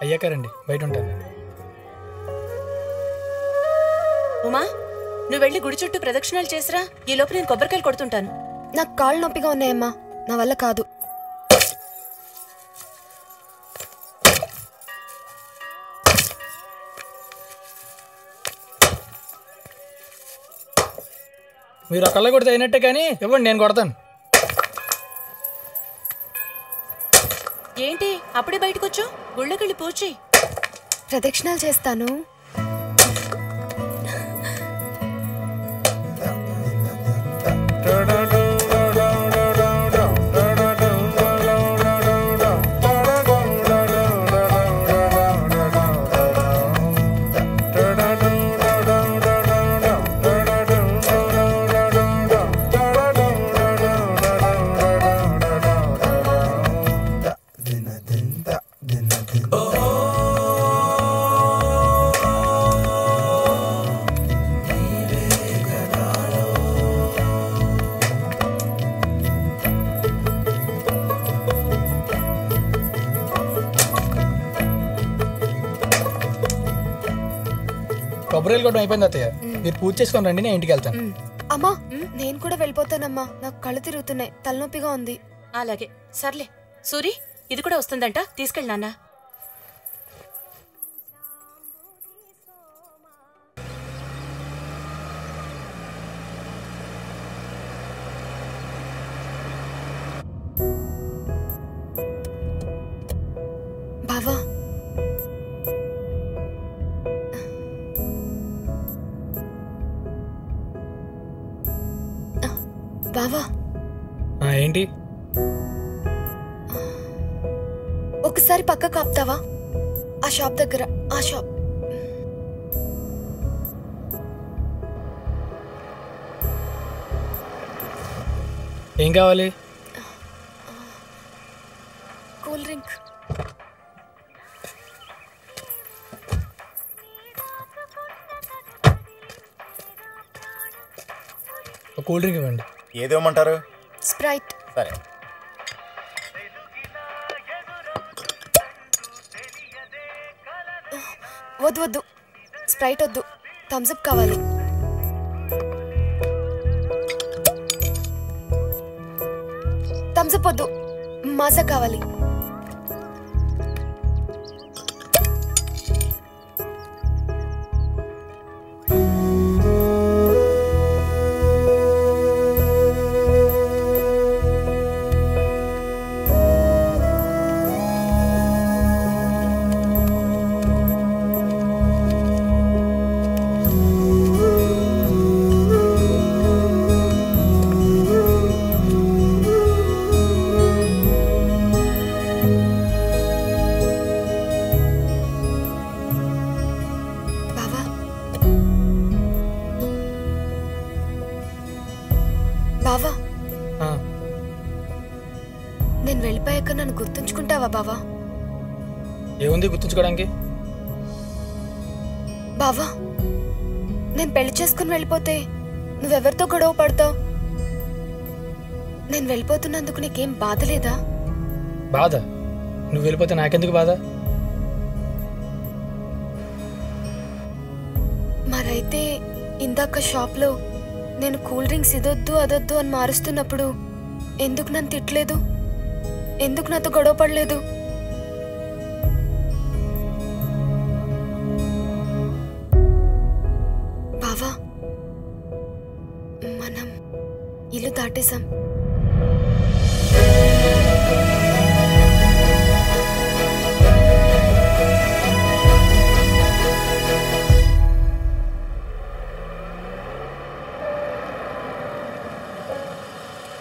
అయ్యాకారండి బయట ఉంటాను. ఉమా, నువ్వు వెళ్ళి గుడి చుట్టూ ప్రదక్షిణాలు చేసిరా. ఈ లోపు నేను కొబ్బరికాయలు కొడుతుంటాను. నాకు కాళ్ళు నొప్పిగా ఉన్నాయమ్మా, నా వల్ల కాదు. మీరు ఒకళ్ళ కొడితే అయినట్టే, కానీ ఇవ్వండి నేను కొడతాను. ఏంటి అప్పుడే బయటకొచ్చు? గుళ్ళకెళ్ళి పూజ చెయ్యి. ప్రదక్షిణాలు చేస్తాను. కొబ్బరికాయలు కొట్టడం అయిపోయింది అత్తయ్య. మీరు పూజ చేసుకొని రండి, నేను ఇంటికి వెళ్తాను. అమ్మా నేను కూడా వెళ్ళిపోతానమ్మా, నాకు కళ్ళు తిరుగుతున్నాయి, తలనొప్పిగా ఉంది. అలాగే సర్లే. సూరి, ఇది కూడా వస్తుందంట, తీసుకెళ్ళి నాన్న. బావా బావా ఏంటి? ఒకసారి పక్క కాపుతావా? ఆ షాప్ దగ్గర, ఆ షాప్. ఏం కావాలి? Cool drink. కూల్ డ్రింక్ ఇవ్వండి. ఏదేమంటారు? స్ప్రైట్. సరే. వద్దు వద్దు, స్ప్రైట్ వద్దు, థమ్స్అప్ కావాలి. థమ్స్అప్ వద్దు, మాజా కావాలి. బావా నేను వెళ్ళిపోయాక నన్ను గుర్తుంచుకుంటావా బావా? ఏముంది గుర్తుంచుకోవడానికి? బావా నేను పెళ్లి చేసుకుని వెళ్ళిపోతే నువ్వెవరితో గొడవ పడతావు? నేను వెళ్ళిపోతున్నందుకు నీకేం బాధ లేదా? బాధ? నువ్వు వెళ్ళిపోతే నాకెందుకు బాధ? మరైతే ఇందాక షాప్లో నేను కూల్ డ్రింక్స్ ఇదొద్దు అదొద్దు అని మారుస్తున్నప్పుడు ఎందుకు నన్ను తిట్టలేదు? ఎందుకు నాతో గొడవ పడలేదు? బావా మనం ఇల్లు దాటేశాం.